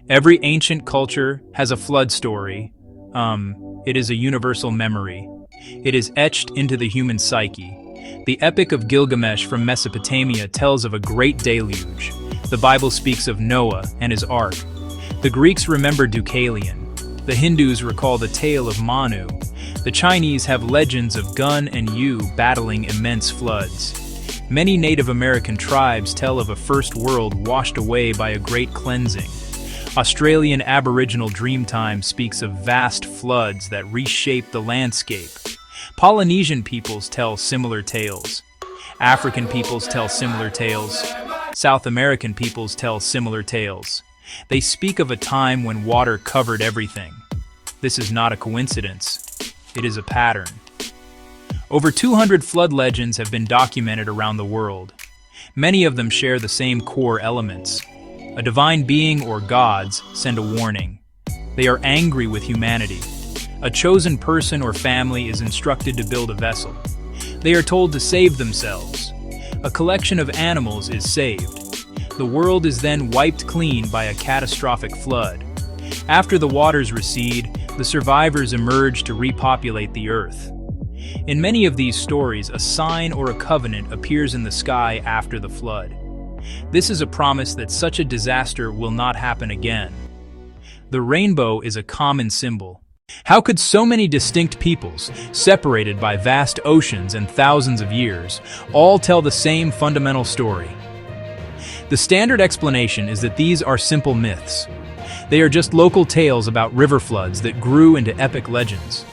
Every ancient culture has a flood story. It is a universal memory. It is etched into the human psyche. The Epic of Gilgamesh from Mesopotamia tells of a great deluge. The Bible speaks of Noah and his ark. The Greeks remember Deucalion. The Hindus recall the tale of Manu. The Chinese have legends of Gun and Yu battling immense floods. Many Native American tribes tell of a first world washed away by a great cleansing. Australian Aboriginal Dreamtime speaks of vast floods that reshape the landscape. Polynesian peoples tell similar tales. African peoples tell similar tales. South American peoples tell similar tales. They speak of a time when water covered everything. This is not a coincidence. It is a pattern. Over 200 flood legends have been documented around the world. Many of them share the same core elements. A divine being or gods send a warning. They are angry with humanity. A chosen person or family is instructed to build a vessel. They are told to save themselves. A collection of animals is saved. The world is then wiped clean by a catastrophic flood. After the waters recede, the survivors emerge to repopulate the earth. In many of these stories, a sign or a covenant appears in the sky after the flood. This is a promise that such a disaster will not happen again. The rainbow is a common symbol. How could so many distinct peoples, separated by vast oceans and thousands of years, all tell the same fundamental story? The standard explanation is that these are simple myths. They are just local tales about river floods that grew into epic legends.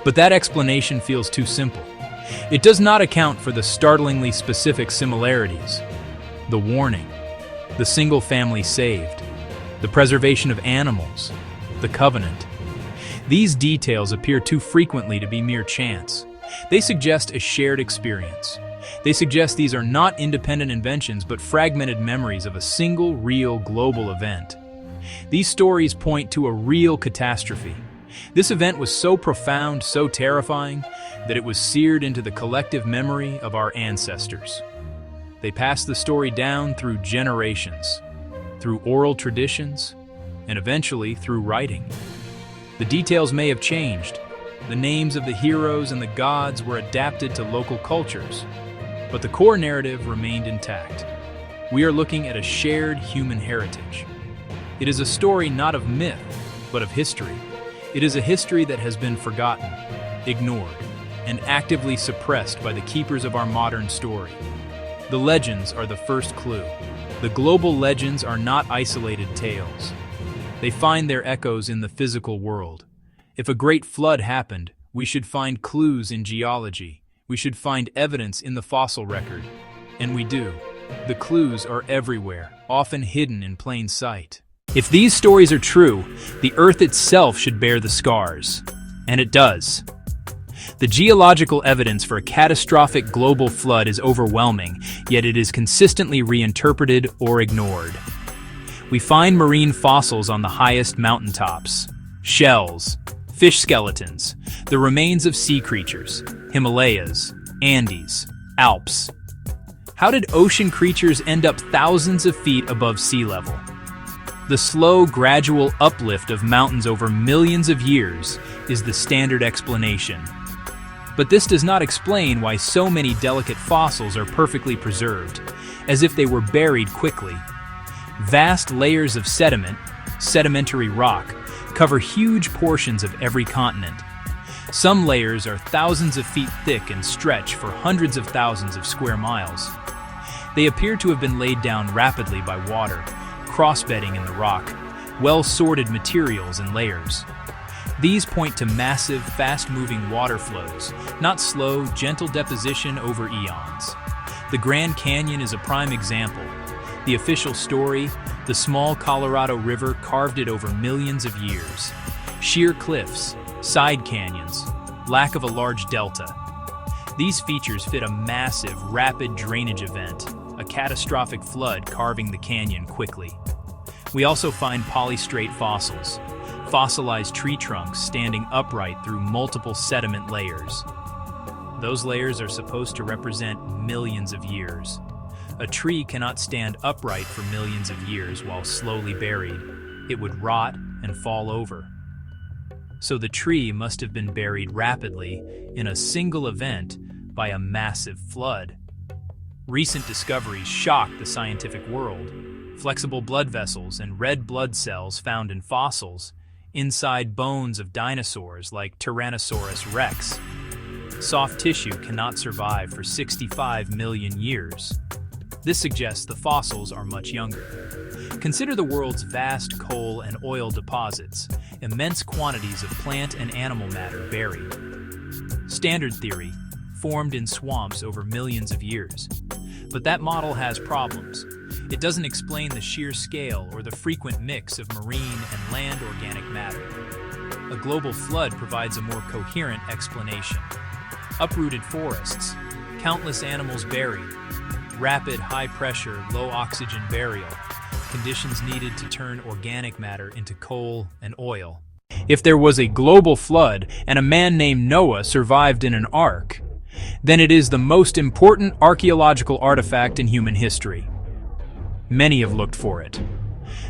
But that explanation feels too simple. It does not account for the startlingly specific similarities. The warning, the single family saved, the preservation of animals, the covenant. These details appear too frequently to be mere chance. They suggest a shared experience. They suggest these are not independent inventions but fragmented memories of a single, real, global event. These stories point to a real catastrophe. This event was so profound, so terrifying, that it was seared into the collective memory of our ancestors. They passed the story down through generations, through oral traditions, and eventually through writing. The details may have changed. The names of the heroes and the gods were adapted to local cultures, but the core narrative remained intact. We are looking at a shared human heritage. It is a story not of myth, but of history. It is a history that has been forgotten, ignored, and actively suppressed by the keepers of our modern story. The legends are the first clue. The global legends are not isolated tales. They find their echoes in the physical world. If a great flood happened, we should find clues in geology. We should find evidence in the fossil record. And we do. The clues are everywhere, often hidden in plain sight. If these stories are true, the Earth itself should bear the scars. And it does. The geological evidence for a catastrophic global flood is overwhelming, yet it is consistently reinterpreted or ignored. We find marine fossils on the highest mountaintops, shells, fish skeletons, the remains of sea creatures, Himalayas, Andes, Alps. How did ocean creatures end up thousands of feet above sea level? The slow, gradual uplift of mountains over millions of years is the standard explanation. But this does not explain why so many delicate fossils are perfectly preserved, as if they were buried quickly. Vast layers of sediment, sedimentary rock, cover huge portions of every continent. Some layers are thousands of feet thick and stretch for hundreds of thousands of square miles. They appear to have been laid down rapidly by water, cross-bedding in the rock, well-sorted materials and layers. These point to massive, fast-moving water flows, not slow, gentle deposition over eons. The Grand Canyon is a prime example. The official story, the small Colorado River carved it over millions of years. Sheer cliffs, side canyons, lack of a large delta. These features fit a massive, rapid drainage event, a catastrophic flood carving the canyon quickly. We also find polystrate fossils, fossilized tree trunks standing upright through multiple sediment layers. Those layers are supposed to represent millions of years. A tree cannot stand upright for millions of years while slowly buried. it would rot and fall over. So the tree must have been buried rapidly in a single event by a massive flood. Recent discoveries shock the scientific world. Flexible blood vessels and red blood cells found in fossils inside bones of dinosaurs like Tyrannosaurus rex. Soft tissue cannot survive for 65 million years. This suggests the fossils are much younger. Consider the world's vast coal and oil deposits, immense quantities of plant and animal matter buried. Standard theory, formed in swamps over millions of years. But that model has problems. It doesn't explain the sheer scale or the frequent mix of marine and land organic matter. A global flood provides a more coherent explanation. Uprooted forests, countless animals buried, rapid, high-pressure, low-oxygen burial, conditions needed to turn organic matter into coal and oil. If there was a global flood and a man named Noah survived in an ark, then it is the most important archaeological artifact in human history. Many have looked for it.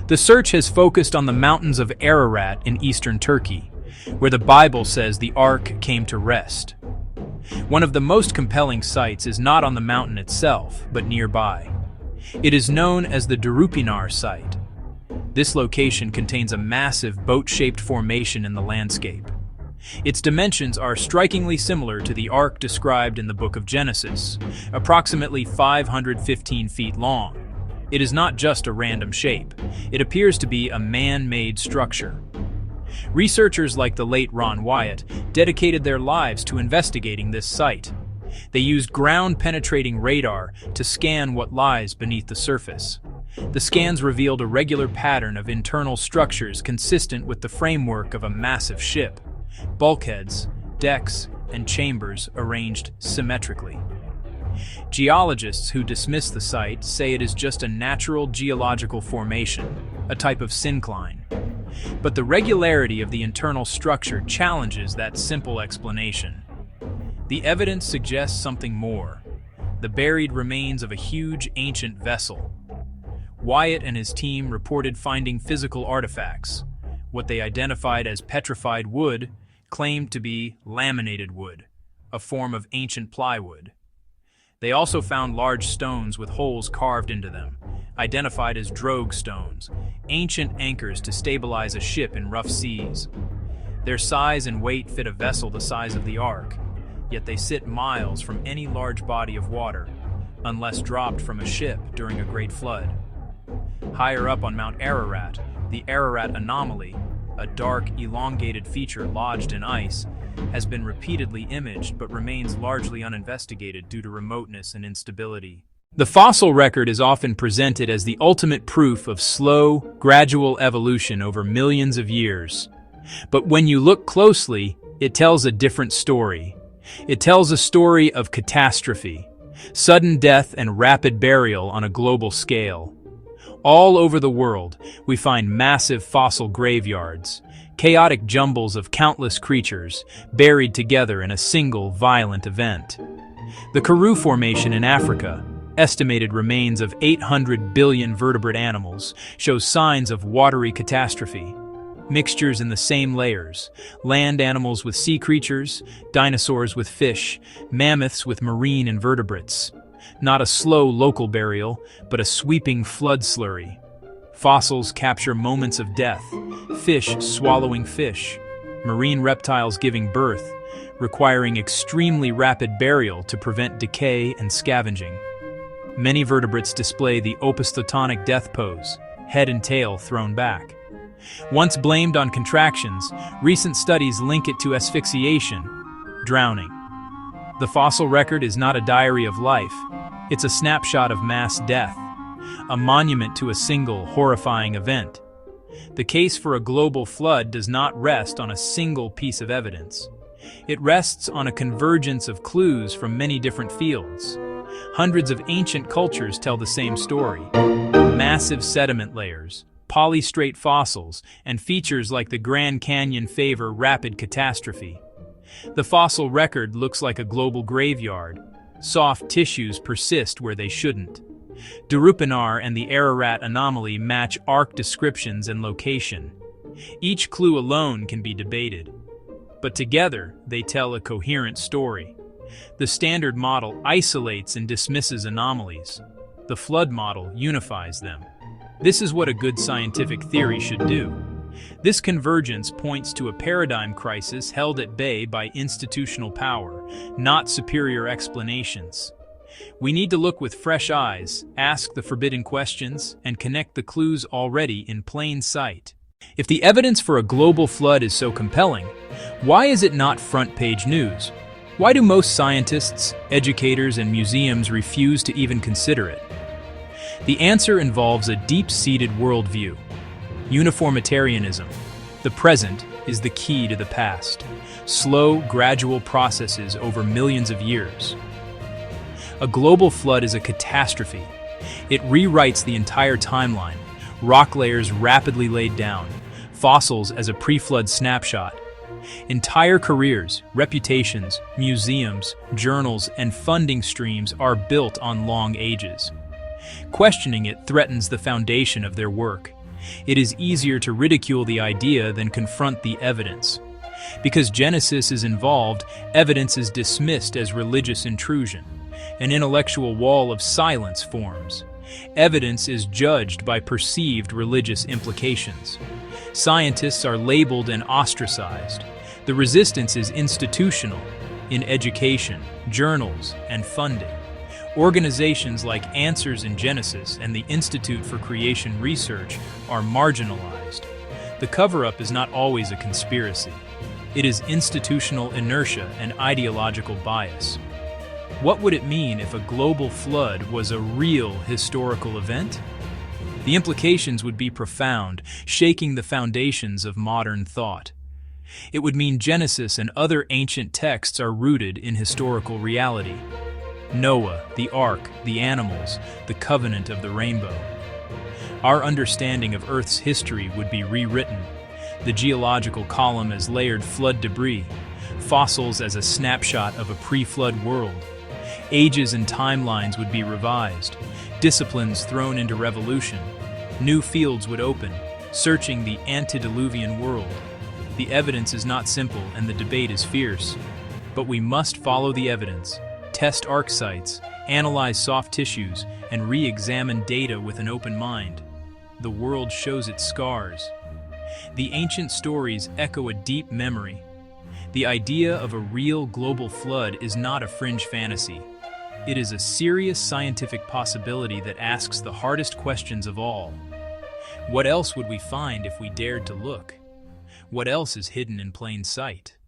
The search has focused on the mountains of Ararat in eastern Turkey, where the Bible says the ark came to rest. One of the most compelling sites is not on the mountain itself, but nearby. It is known as the Darupinar site. This location contains a massive boat-shaped formation in the landscape. Its dimensions are strikingly similar to the ark described in the book of Genesis, approximately 515 feet long. It is not just a random shape. It appears to be a man-made structure. Researchers like the late Ron Wyatt dedicated their lives to investigating this site. They used ground-penetrating radar to scan what lies beneath the surface. The scans revealed a regular pattern of internal structures consistent with the framework of a massive ship. Bulkheads, decks, and chambers arranged symmetrically. Geologists who dismiss the site say it is just a natural geological formation, a type of syncline. But the regularity of the internal structure challenges that simple explanation. The evidence suggests something more: the buried remains of a huge ancient vessel. Wyatt and his team reported finding physical artifacts. What they identified as petrified wood claimed to be laminated wood, a form of ancient plywood. They also found large stones with holes carved into them, identified as drogue stones, ancient anchors to stabilize a ship in rough seas. Their size and weight fit a vessel the size of the ark, yet they sit miles from any large body of water, unless dropped from a ship during a great flood. Higher up on Mount Ararat, the Ararat anomaly, a dark, elongated feature lodged in ice, has been repeatedly imaged but remains largely uninvestigated due to remoteness and instability. The fossil record is often presented as the ultimate proof of slow, gradual evolution over millions of years. But when you look closely, it tells a different story. It tells a story of catastrophe, sudden death and rapid burial on a global scale. All over the world, we find massive fossil graveyards, chaotic jumbles of countless creatures buried together in a single violent event. The Karoo Formation in Africa, estimated remains of 800 billion vertebrate animals, shows signs of watery catastrophe. Mixtures in the same layers, land animals with sea creatures, dinosaurs with fish, mammoths with marine invertebrates. Not a slow local burial, but a sweeping flood slurry. Fossils capture moments of death, fish swallowing fish, marine reptiles giving birth, requiring extremely rapid burial to prevent decay and scavenging. Many vertebrates display the opistotonic death pose, head and tail thrown back. Once blamed on contractions, recent studies link it to asphyxiation, drowning. The fossil record is not a diary of life, it's a snapshot of mass death, a monument to a single horrifying event. The case for a global flood does not rest on a single piece of evidence. It rests on a convergence of clues from many different fields. Hundreds of ancient cultures tell the same story. Massive sediment layers, polystrate fossils, and features like the Grand Canyon favor rapid catastrophe. The fossil record looks like a global graveyard. Soft tissues persist where they shouldn't. Darupinar and the Ararat anomaly match arc descriptions and location. Each clue alone can be debated, but together they tell a coherent story. The standard model isolates and dismisses anomalies. The flood model unifies them. This is what a good scientific theory should do. This convergence points to a paradigm crisis held at bay by institutional power, not superior explanations. We need to look with fresh eyes, ask the forbidden questions, and connect the clues already in plain sight. If the evidence for a global flood is so compelling, why is it not front-page news? Why do most scientists, educators, and museums refuse to even consider it? The answer involves a deep-seated worldview. Uniformitarianism. The present is the key to the past. Slow, gradual processes over millions of years. A global flood is a catastrophe. It rewrites the entire timeline. Rock layers rapidly laid down, fossils as a pre-flood snapshot. Entire careers, reputations, museums, journals, and funding streams are built on long ages. Questioning it threatens the foundation of their work. It is easier to ridicule the idea than confront the evidence. Because Genesis is involved, evidence is dismissed as religious intrusion. An intellectual wall of silence forms. Evidence is judged by perceived religious implications. Scientists are labeled and ostracized. The resistance is institutional, in education, journals, and funding. Organizations like Answers in Genesis and the Institute for Creation Research are marginalized. The cover-up is not always a conspiracy. It is institutional inertia and ideological bias. What would it mean if a global flood was a real historical event? The implications would be profound, shaking the foundations of modern thought. It would mean Genesis and other ancient texts are rooted in historical reality. Noah, the Ark, the animals, the covenant of the rainbow. Our understanding of Earth's history would be rewritten. The geological column as layered flood debris, fossils as a snapshot of a pre-flood world. Ages and timelines would be revised, disciplines thrown into revolution. New fields would open, searching the antediluvian world. The evidence is not simple and the debate is fierce. But we must follow the evidence, test arc sites, analyze soft tissues, and re-examine data with an open mind. The world shows its scars. The ancient stories echo a deep memory. The idea of a real global flood is not a fringe fantasy. It is a serious scientific possibility that asks the hardest questions of all. What else would we find if we dared to look? What else is hidden in plain sight?